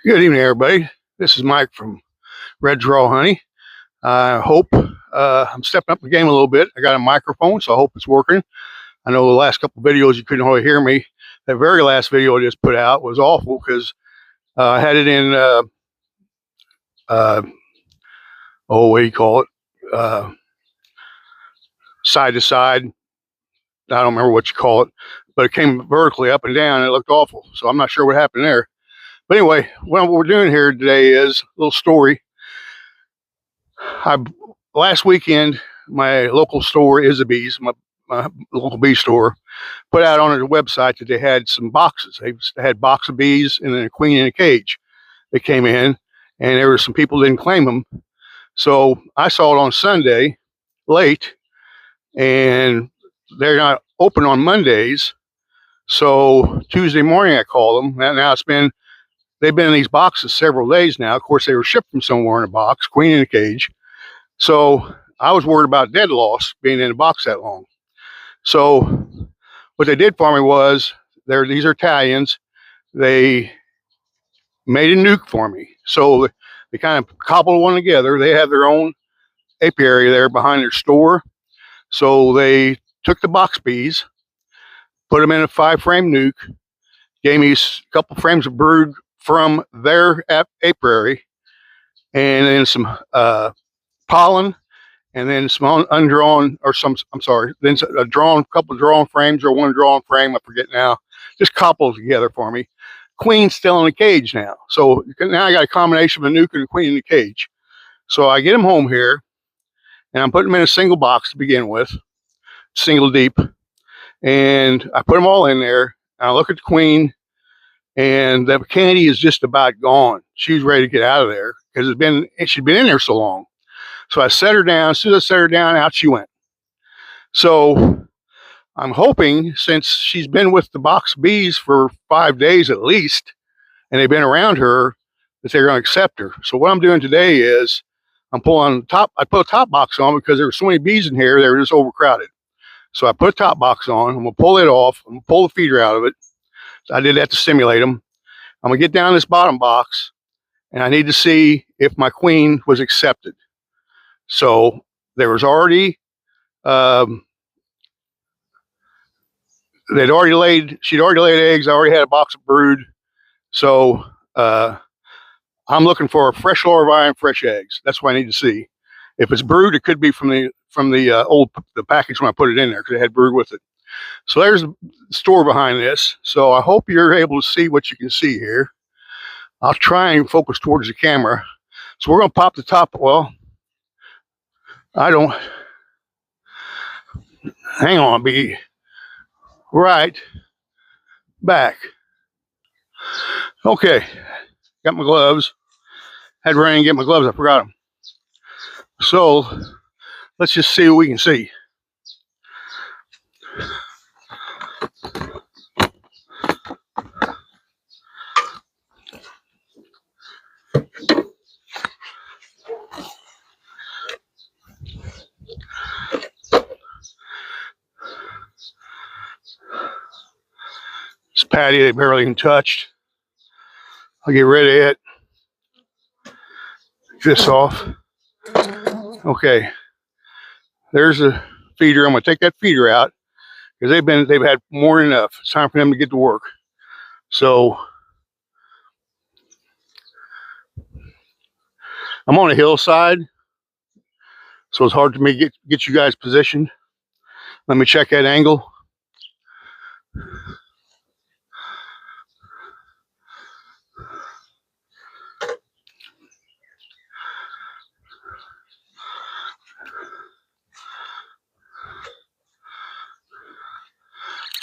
Good evening, everybody. This is Mike from Red Draw Honey. I hope I'm stepping up the game a little bit. I got a microphone, so I hope it's working. I know the last couple of videos you couldn't really hear me. That very last video I just put out was awful because I had it in, what do you call it? Side to side. I don't remember what you call it, but it came vertically up and down and it looked awful. So I'm not sure what happened there. But anyway, what we're doing here today is a little story. Last weekend, my local store, Isabee's, my local bee store, put out on their website that they had some boxes. They had box of bees and then a queen in a cage. They came in, and there were some people that didn't claim them. So I saw it on Sunday, late, and they're not open on Mondays. So Tuesday morning, I called them. Now they've been in these boxes several days now. Of course, they were shipped from somewhere in a box, queen in a cage. So I was worried about dead loss being in a box that long. So what they did for me was, these are Italians. They made a nuke for me. So they kind of cobbled one together. They have their own apiary there behind their store. So they took the box bees, put them in a 5-frame nuke, gave me a couple frames of brood from their apiary, and then some pollen, and then some undrawn, or some, I'm sorry, then a couple of drawn frames, or one drawn frame, I forget now, just cobbled together for me. Queen's still in the cage now. So now I got a combination of a nuke and a queen in the cage. So I get them home here, and I'm putting them in a single box to begin with, single deep. And I put them all in there. And I look at the queen, and the candy is just about gone. She's ready to get out of there because she'd been in there so long. So I set her down. As soon as I set her down, out she went. So I'm hoping, since she's been with the box bees for 5 days at least, and they've been around her, that they're going to accept her. So what I'm doing today is I'm pulling the top. I put a top box on because there were so many bees in here, they were just overcrowded. So I put a top box on. I'm going to pull it off. I'm going to pull the feeder out of it. So I did that to stimulate them. I'm going to get down this bottom box, and I need to see if my queen was accepted. So there was already, she'd already laid eggs. I already had a box of brood. So I'm looking for a fresh larvae and fresh eggs. That's what I need to see. If it's brood, it could be from the package when I put it in there, because it had brood with it. So there's the store behind this. So I hope you're able to see what you can see here. I'll try and focus towards the camera. So we're going to pop the top. Well, hang on, I'll be right back. Okay, got my gloves. Had rain to get my gloves, I forgot them. So let's just see what we can see. This patty they barely even touched. I'll get rid of it. This off. Okay. There's a feeder. I'm gonna take that feeder out because they've had more than enough. It's time for them to get to work. So I'm on a hillside, so it's hard for me to get you guys positioned. Let me check that angle.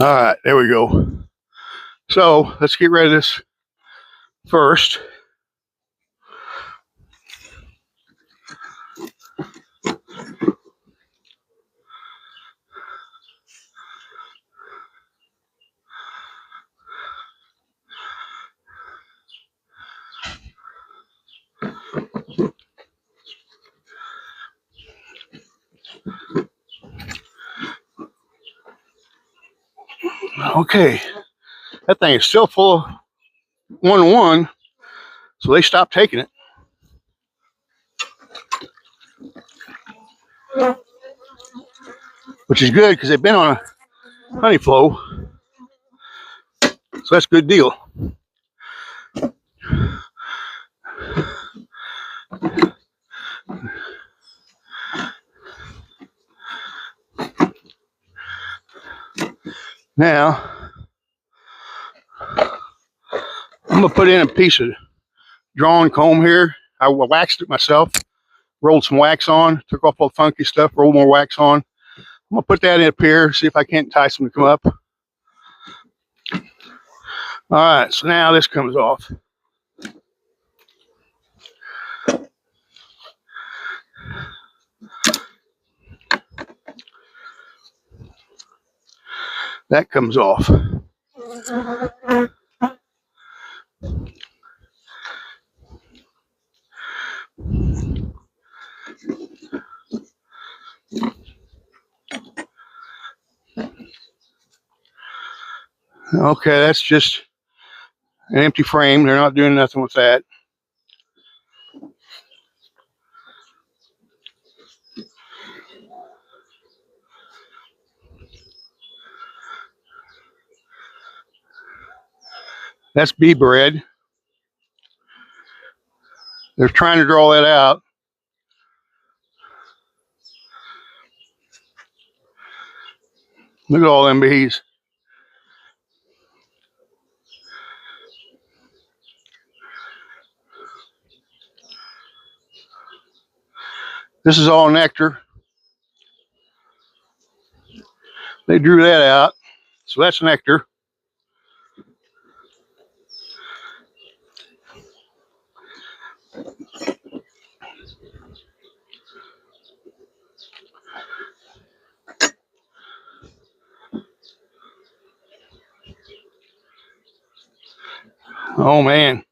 All right, there we go. So let's get rid of this first. Okay, that thing is still full of 1-1. So they stopped taking it. Which is good because they've been on a honey flow. So that's a good deal. Now, I'm going to put in a piece of drawn comb here. I waxed it myself, rolled some wax on, took off all the funky stuff, rolled more wax on. I'm going to put that in up here, see if I can't entice them to come up. All right, so now this comes off. That comes off. Okay, that's just an empty frame. They're not doing nothing with that. That's bee bread. They're trying to draw that out. Look at all them bees. This is all nectar. They drew that out. So that's nectar. Oh man.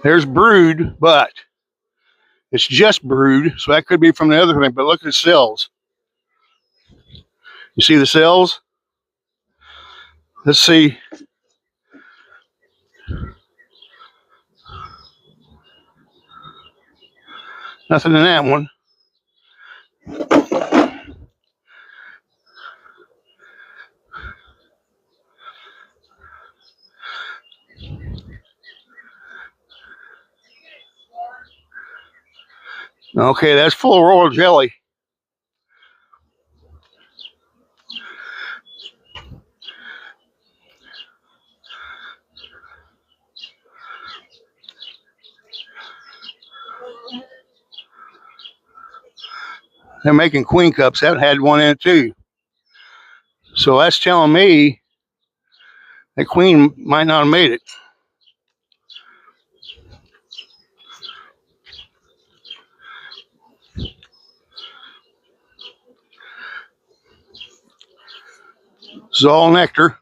There's brood, but it's just brood, so that could be from the other thing. But look at the cells. You see the cells? Let's see. Nothing in that one. Okay, that's full of royal jelly. They're making queen cups. That had one in it too. So that's telling me that queen might not have made it. This is all nectar.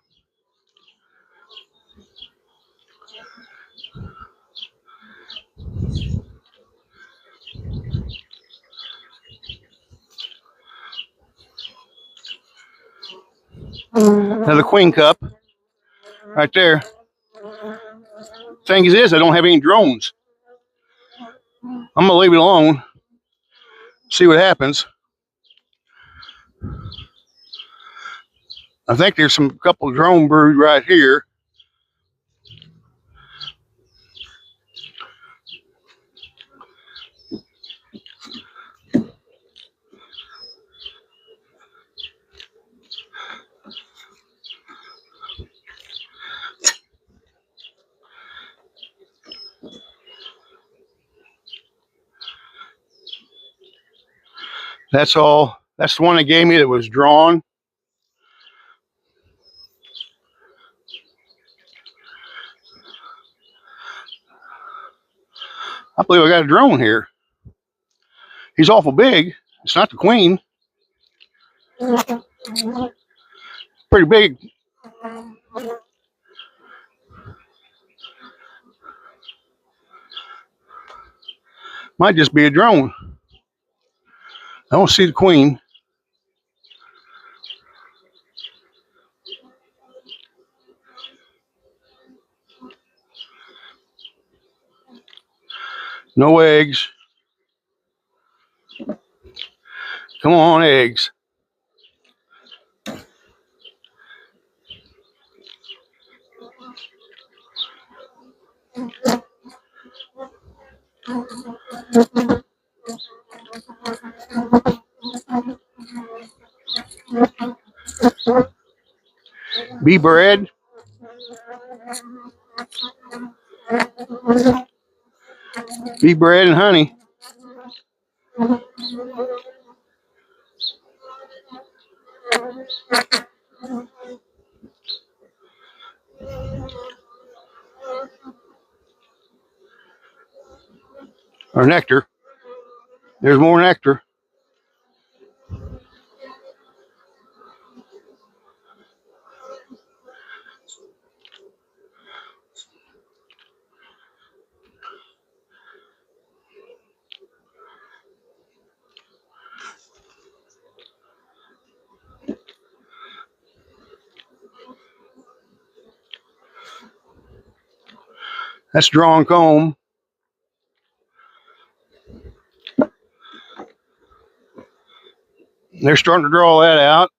Another queen cup right there. Thing is, I don't have any drones. I'm gonna leave it alone. See what happens. I think there's some couple of drone brood right here. That's all. That's the one they gave me that was drawn. I believe I got a drone here. He's awful big. It's not the queen. Pretty big. Might just be a drone. I don't see the queen. No eggs. Come on, eggs. Bee bread. Bee bread and honey. Or nectar. There's more nectar. That's drawn comb. They're starting to draw that out.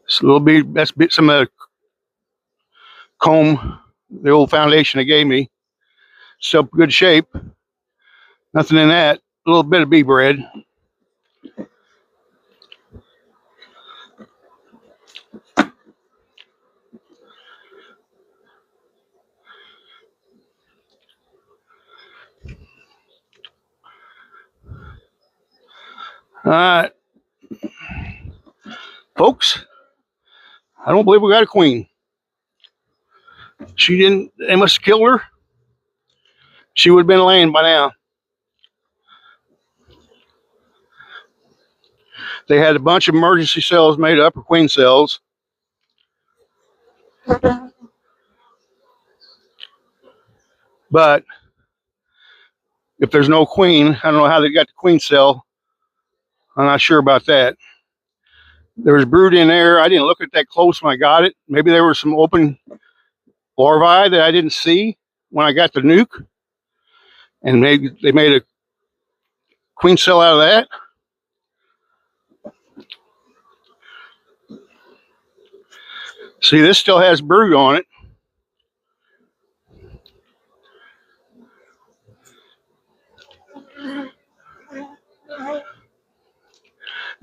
It's a little bit. That's some of the comb, the old foundation they gave me. Still good shape. Nothing in that. A little bit of bee bread. All right, folks. I don't believe we got a queen. She didn't. They must have killed her. She would have been laying by now. They had a bunch of emergency cells made up, or queen cells. But if there's no queen, I don't know how they got the queen cell. I'm not sure about that. There was brood in there. I didn't look at that close when I got it. Maybe there were some open larvae that I didn't see when I got the nuke. And maybe they made a queen cell out of that. See, this still has brood on it.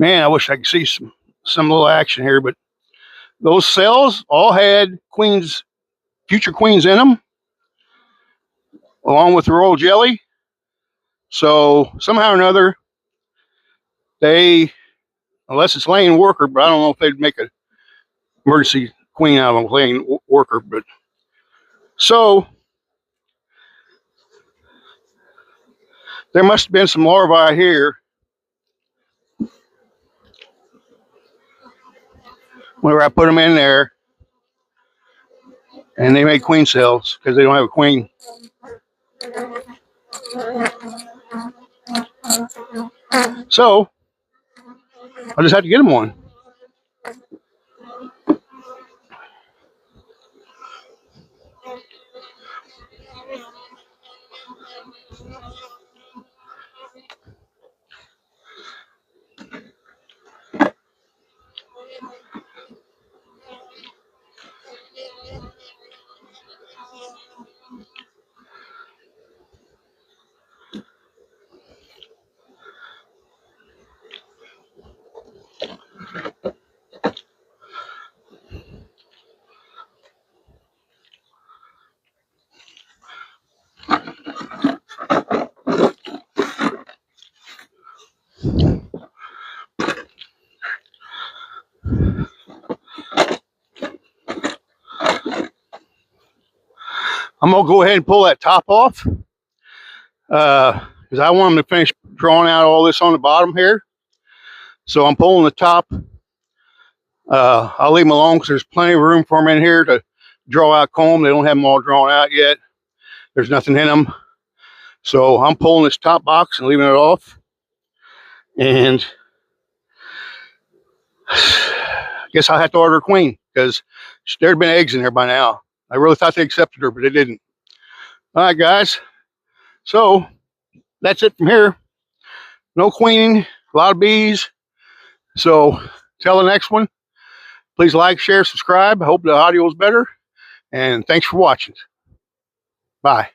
Man, I wish I could see some little action here, but those cells all had queens, future queens in them, along with the royal jelly. So somehow or another, they, unless it's laying worker, but I don't know if they'd make an emergency queen out of a laying worker. But so there must have been some larvae here whenever I put them in there, and they made queen cells because they don't have a queen. So I just had to get them one. I'm gonna go ahead and pull that top off because I want them to finish drawing out all this on the bottom here. So I'm pulling the top. I'll leave them alone because there's plenty of room for them in here to draw out comb. They don't have them all drawn out yet. There's nothing in them. So I'm pulling this top box and leaving it off. And I guess I'll have to order a queen because there'd been eggs in there by now. I really thought they accepted her, but they didn't. All right, guys. So that's it from here. No queening, a lot of bees. So till the next one, please like, share, subscribe. I hope the audio is better. And thanks for watching. Bye.